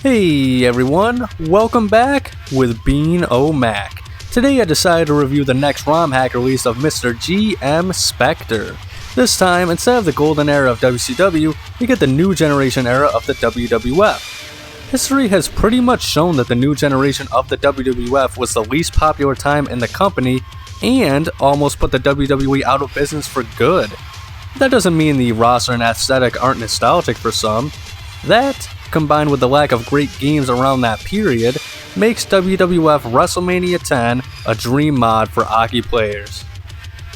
Hey everyone, welcome back with Bean O'Mac. Today I decided to review the next ROM hack release of Mr. G.M.Spectre. This time, instead of the golden era of WCW, we get the new generation era of the WWF. History has pretty much shown that the new generation of the WWF was the least popular time in the company and almost put the WWE out of business for good. That doesn't mean the roster and aesthetic aren't nostalgic for some. That, combined with the lack of great games around that period, makes WWF WrestleMania X a dream mod for AKI players.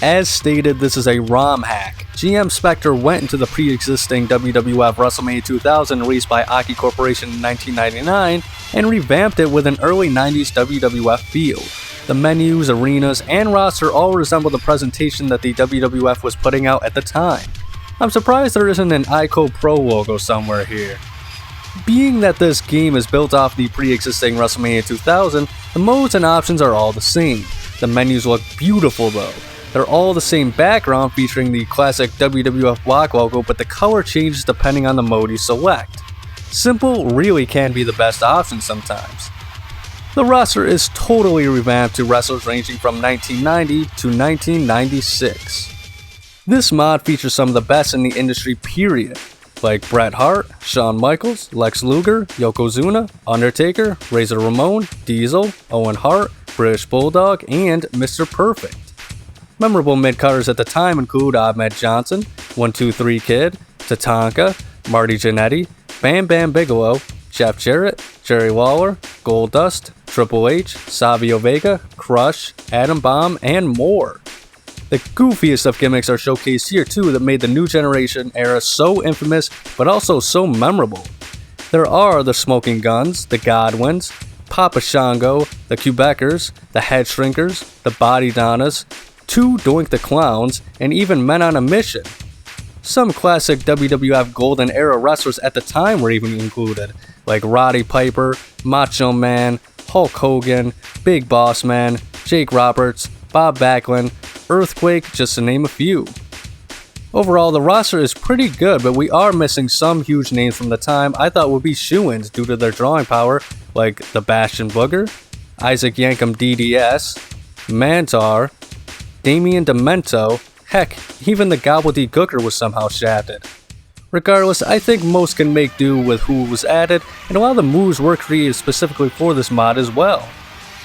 As stated, this is a ROM hack. G.M.Spectre went into the pre-existing WWF WrestleMania 2000 released by AKI Corporation in 1999 and revamped it with an early 90s WWF feel. The menus, arenas, and roster all resemble the presentation that the WWF was putting out at the time. I'm surprised there isn't an ICO Pro logo somewhere here. Being that this game is built off the pre-existing WrestleMania 2000, the modes and options are all the same. The menus look beautiful though. They're all the same background featuring the classic WWF block logo, but the color changes depending on the mode you select. Simple really can be the best option sometimes. The roster is totally revamped to wrestlers ranging from 1990 to 1996. This mod features some of the best in the industry period, like Bret Hart, Shawn Michaels, Lex Luger, Yokozuna, Undertaker, Ramon, Diesel, Owen Hart, British Bulldog, and Mr. Perfect. Memorable mid-carders at the time include Ahmed Johnson, 1-2-3 Kid, Tatanka, Marty Jannetty, Bam Bam Bigelow, Jeff Jarrett, Jerry Lawler, Goldust, Triple H, Savio Vega, Crush, Adam Bomb, and more. The goofiest of gimmicks are showcased here too that made the new generation era so infamous but also so memorable. There are the Smoking Guns, the Godwins, Papa Shango, the Quebecers, the Head Shrinkers, the Body Donnas, two Doink the Clowns, and even Men on a Mission. Some classic WWF Golden Era wrestlers at the time were even included, like Roddy Piper, Macho Man, Hulk Hogan, Big Boss Man, Jake Roberts, Bob Backlund, Earthquake, just to name a few. Overall, the roster is pretty good, but we are missing some huge names from the time I thought would be shoo-ins due to their drawing power, like the Bastion Booger, Isaac Yankem DDS, Mantar, Damien Demento, heck, even the Gobbledygooker was somehow shafted. Regardless, I think most can make do with who was added, and a lot of the moves were created specifically for this mod as well.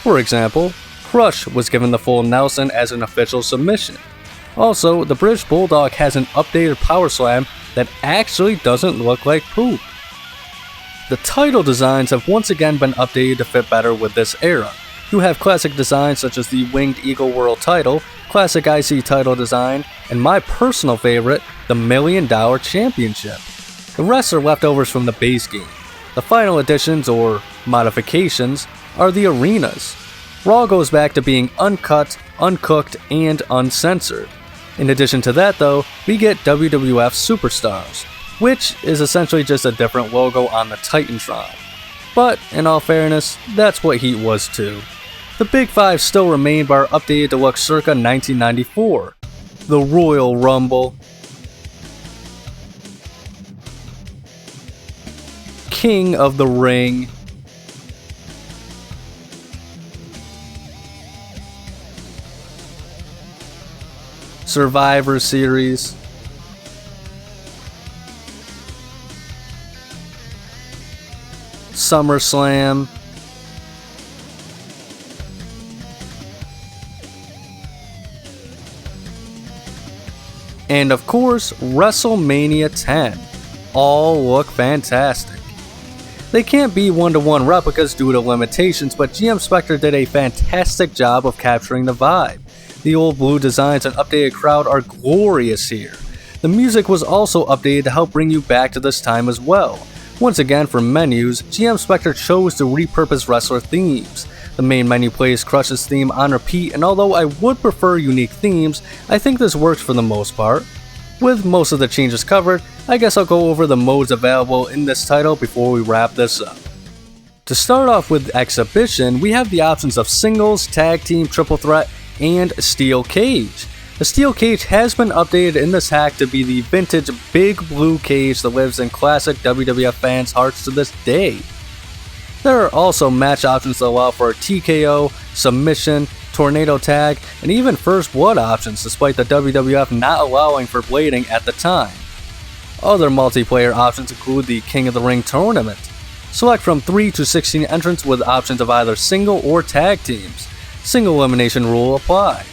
For example, Crush was given the full Nelson as an official submission. Also, the British Bulldog has an updated power slam that actually doesn't look like poop. The title designs have once again been updated to fit better with this era. You have classic designs such as the Winged Eagle World title, classic IC title design, and my personal favorite, the $1 Million Championship. The rest are leftovers from the base game. The final additions, or modifications, are the arenas. Raw goes back to being uncut, uncooked, and uncensored. In addition to that though, we get WWF Superstars, which is essentially just a different logo on the Titantron. But, in all fairness, that's what Heat was too. The Big Five still remain but are updated to look circa 1994. The Royal Rumble, King of the Ring, Survivor Series, SummerSlam, and of course, WrestleMania X. All look fantastic. They can't be one-to-one replicas due to limitations, but G.M.Spectre did a fantastic job of capturing the vibe. The old blue designs and updated crowd are glorious here. The music was also updated to help bring you back to this time as well. Once again, for menus, G.M.Spectre chose to repurpose wrestler themes. The main menu plays Crush's theme on repeat, and although I would prefer unique themes, I think this works for the most part. With most of the changes covered, I guess I'll go over the modes available in this title before we wrap this up. To start off with Exhibition, we have the options of Singles, Tag Team, Triple Threat, and Steel Cage. The steel cage has been updated in this hack to be the vintage big blue cage that lives in classic WWF fans' hearts to this day. There are also match options that allow for TKO, submission, tornado tag, and even first blood options despite the WWF not allowing for blading at the time. Other multiplayer options include the King of the Ring tournament. Select from 3 to 16 entrants with options of either single or tag teams. Single elimination rule apply.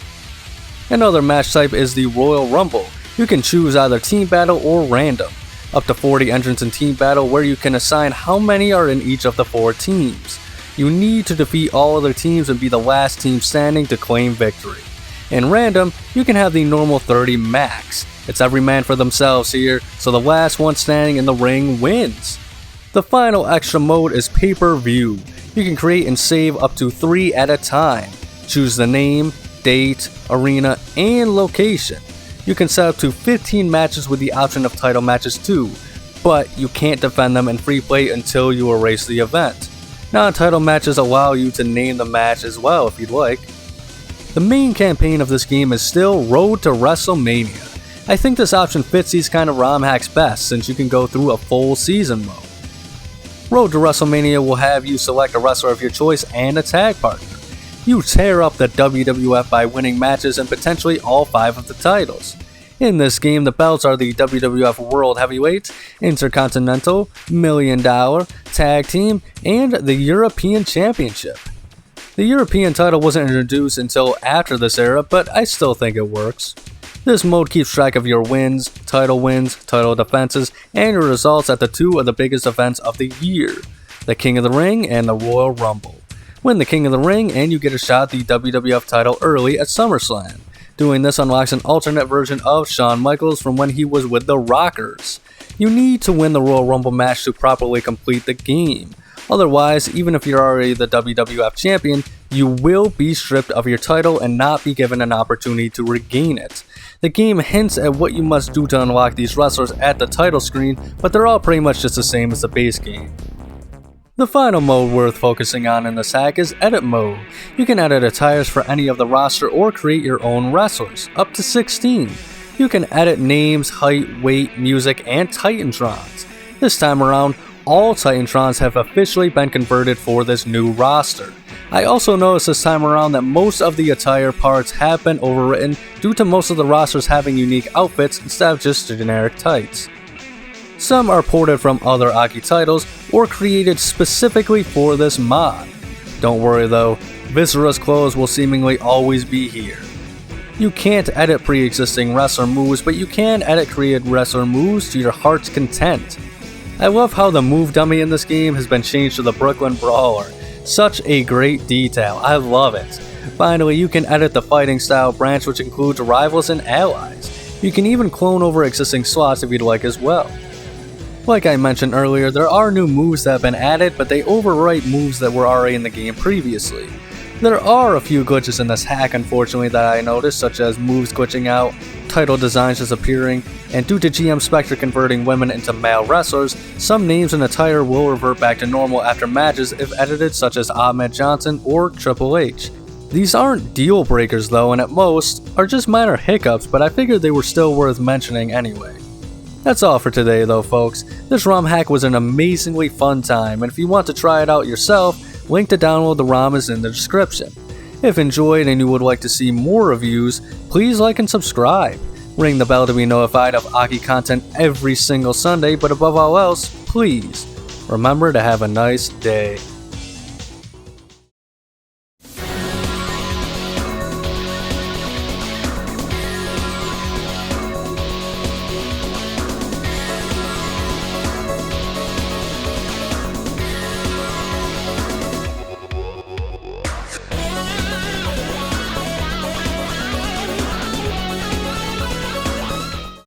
Another match type is the Royal Rumble. You can choose either team battle or random. Up to 40 entrants in team battle where you can assign how many are in each of the 4 teams. You need to defeat all other teams and be the last team standing to claim victory. In random, you can have the normal 30 max. It's every man for themselves here, so the last one standing in the ring wins. The final extra mode is pay-per-view. You can create and save up to 3 at a time. Choose the name, date, arena, and location. You can set up to 15 matches with the option of title matches too, but you can't defend them in free play until you erase the event. Non-title matches allow you to name the match as well if you'd like. The main campaign of this game is still Road to WrestleMania. I think this option fits these kind of ROM hacks best since you can go through a full season mode. Road to WrestleMania will have you select a wrestler of your choice and a tag partner. You tear up the WWF by winning matches and potentially all 5 of the titles. In this game, the belts are the WWF World Heavyweight, Intercontinental, $1 Million, Tag Team, and the European Championship. The European title wasn't introduced until after this era, but I still think it works. This mode keeps track of your wins, title defenses, and your results at the 2 of the biggest events of the year, the King of the Ring and the Royal Rumble. Win the King of the Ring and you get a shot at the WWF title early at SummerSlam. Doing this unlocks an alternate version of Shawn Michaels from when he was with the Rockers. You need to win the Royal Rumble match to properly complete the game. Otherwise, even if you're already the WWF champion, you will be stripped of your title and not be given an opportunity to regain it. The game hints at what you must do to unlock these wrestlers at the title screen, but they're all pretty much just the same as the base game. The final mode worth focusing on in this hack is Edit Mode. You can edit attires for any of the roster or create your own wrestlers, up to 16. You can edit names, height, weight, music, and Titantrons. This time around, all Titantrons have officially been converted for this new roster. I also noticed this time around that most of the attire parts have been overwritten due to most of the rosters having unique outfits instead of just generic tights. Some are ported from other AKI titles or created specifically for this mod. Don't worry though, Viscera's clothes will seemingly always be here. You can't edit pre-existing wrestler moves, but you can edit created wrestler moves to your heart's content. I love how the move dummy in this game has been changed to the Brooklyn Brawler. Such a great detail, I love it. Finally, you can edit the fighting style branch, which includes rivals and allies. You can even clone over existing slots if you'd like as well. Like I mentioned earlier, there are new moves that have been added, but they overwrite moves that were already in the game previously. There are a few glitches in this hack unfortunately that I noticed, such as moves glitching out, title designs disappearing, and due to G.M.Spectre converting women into male wrestlers, some names and attire will revert back to normal after matches if edited, such as Ahmed Johnson or Triple H. These aren't deal breakers though, and at most are just minor hiccups, but I figured they were still worth mentioning anyway. That's all for today though folks. This ROM hack was an amazingly fun time, and if you want to try it out yourself, link to download the ROM is in the description. If enjoyed and you would like to see more reviews, please like and subscribe. Ring the bell to be notified of AKI content every single Sunday, but above all else, please remember to have a nice day.